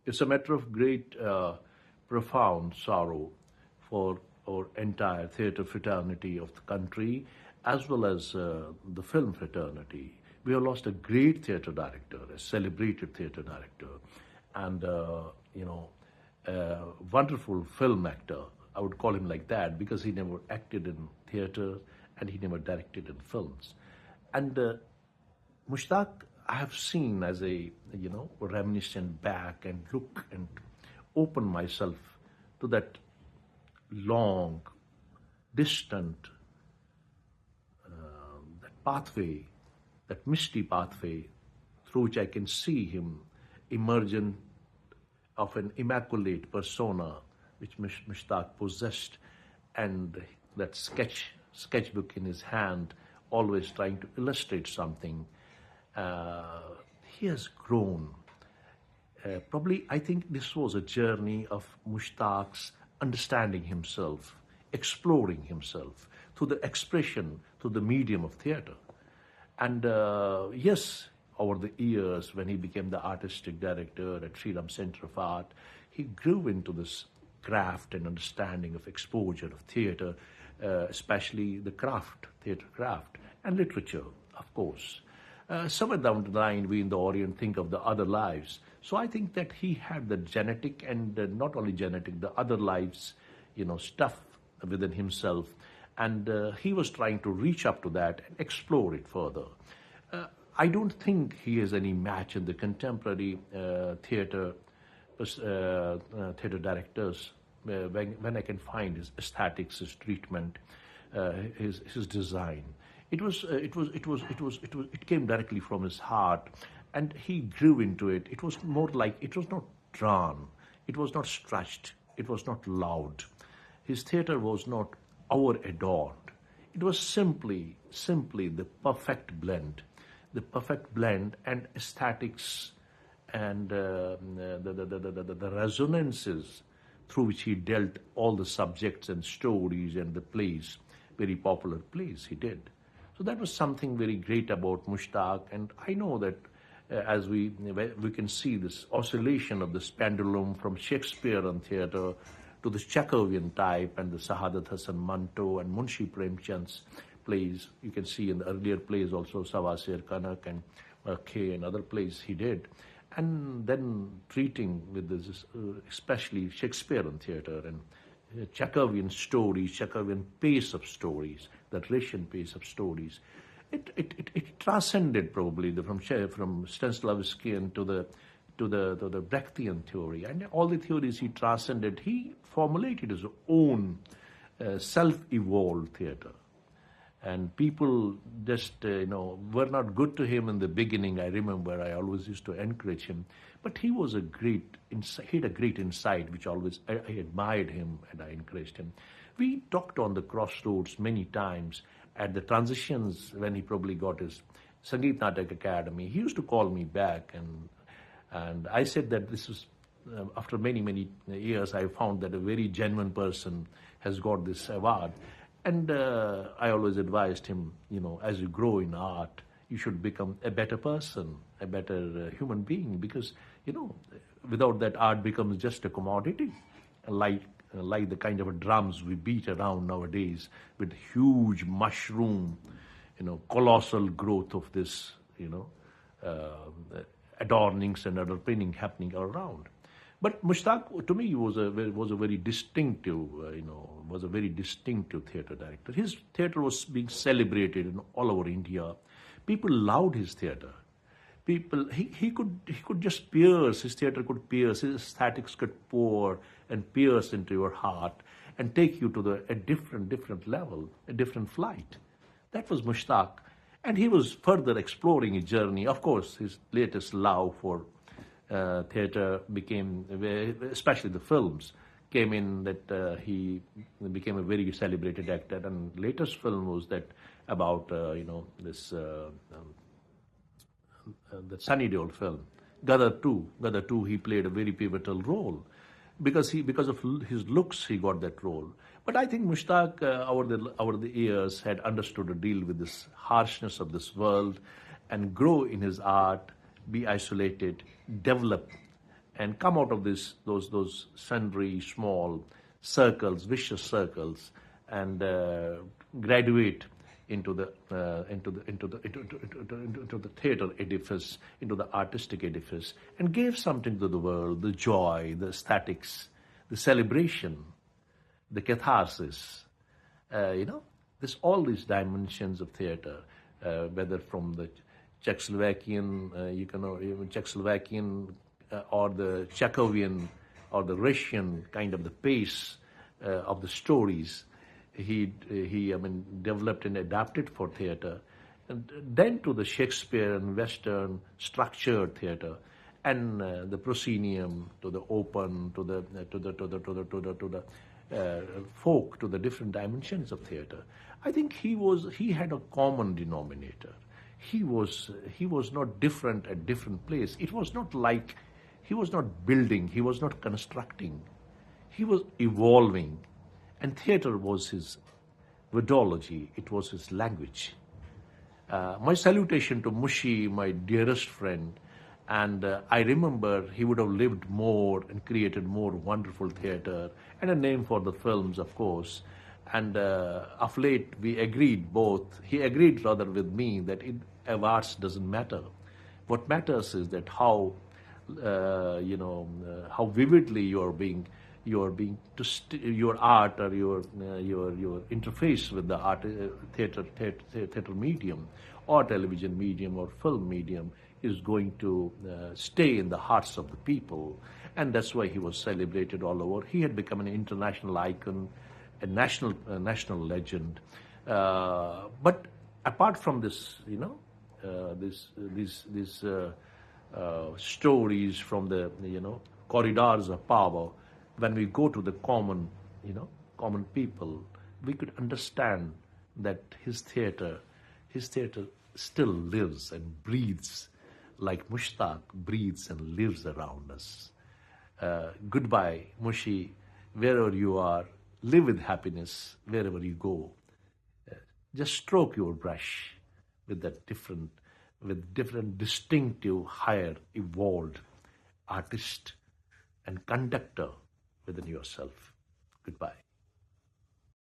It's a matter of great, profound sorrow for our entire theatre fraternity of the country, as well as the film fraternity. We have lost a great theatre director, a celebrated theatre director, and a wonderful film actor. I would call him like that because he never acted in theatre and he never directed in films. And Mushtaq, I have seen as a reminiscent back and look and open myself to that long, distant, that pathway, that misty pathway through which I can see him emergent of an immaculate persona which Mushtaq possessed, and that sketchbook in his hand, always trying to illustrate something. He has grown. Probably, I think this was a journey of Mushtaq's understanding himself, exploring himself through the expression, through the medium of theatre. And yes, over the years, when he became the artistic director at Sriram Center of Art, he grew into this craft and understanding of exposure of theatre, especially the craft, theatre craft, and literature, of course. Somewhere down the line, we in the Orient think of the other lives. So I think that he had the genetic and not only genetic, the other lives, stuff within himself. And he was trying to reach up to that and explore it further. I don't think he is any match in the contemporary theatre directors. When I can find his aesthetics, his treatment, his design, it came directly from his heart, and he grew into it. It was more like, it was not drawn, it was not stretched, it was not loud. His theatre was not over-adorned. It was simply the perfect blend and aesthetics and the resonances through which he dealt all the subjects and stories and the plays, very popular plays he did. So that was something very great about Mushtaq, and I know that as we can see this oscillation of this pendulum from Shakespearean theatre to the Chekhovian type and the Sahadat Hasan Manto and Munshi Premchand's plays. You can see in the earlier plays also Savasir Kanak and K and other plays he did. And then treating with this, especially Shakespearean theatre and Chekhovian stories, Chekhovian pace of stories, that Russian pace of stories. It transcended probably from Stanislavskian to the Brechtian theory, and all the theories he transcended. He formulated his own self-evolved theatre, and people just were not good to him in the beginning. I remember I always used to encourage him, but he was he had a great insight, which always I admired him and I encouraged him. We talked on the crossroads many times at the transitions when he probably got his Sangeet Natak Academy. He used to call me back, and I said that this was, after many years, I found that a very genuine person has got this award. And I always advised him, as you grow in art, you should become a better person, a better human being, because, without that, art becomes just a commodity, like the kind of drums we beat around nowadays with huge mushroom, colossal growth of this, adornings and underpinning happening around. But Mushtaq, to me, was a very distinctive, theatre director. His theatre was being celebrated in all over India. People loved his theatre. He could just pierce. His theatre could pierce. His aesthetics could pour and pierce into your heart and take you to a different level, a different flight. That was Mushtaq. And he was further exploring his journey. Of course, his latest love for theatre became, especially the films, came in that he became a very celebrated actor. And latest film was that about, this the Sunny Deol film, Gadar 2. He played a very pivotal role. Because of his looks, he got that role. But I think Mushtaq, over the years, had understood to deal with this harshness of this world and grow in his art, be isolated, develop and come out of those sundry small circles, vicious circles, and graduate into the theater edifice, into the artistic edifice, and gave something to the world: the joy, the aesthetics, the celebration, the catharsis. There's all these dimensions of theater, whether from the Czechoslovakian, Czechoslovakian, or the Chekhovian, or the Russian kind of the pace of the stories. He developed and adapted for theater, and then to the Shakespearean Western structured theater, and the proscenium, to the open, to the folk, to the different dimensions of theater. I think he had a common denominator. He was not different at different place. It was not like he was not building, he was not constructing, he was evolving, and theater was his methodology, it was his language. My salutation to Mushi, my dearest friend, and I remember he would have lived more and created more wonderful theater, and a name for the films, of course. And of late, we agreed both. He agreed rather with me that arts doesn't matter. What matters is that how vividly your art or your interface with the art, theater medium, or television medium, or film medium is going to stay in the hearts of the people, and that's why he was celebrated all over. He had become an international icon, a national legend. But apart from this, these stories from the corridors of power, when we go to the common people, we could understand that his theater still lives and breathes like MUSHTAK breathes and lives around us. Goodbye, Mushi, wherever you are, live with happiness wherever you go. Just stroke your brush with different, distinctive, higher, evolved artist and conductor within yourself. Goodbye.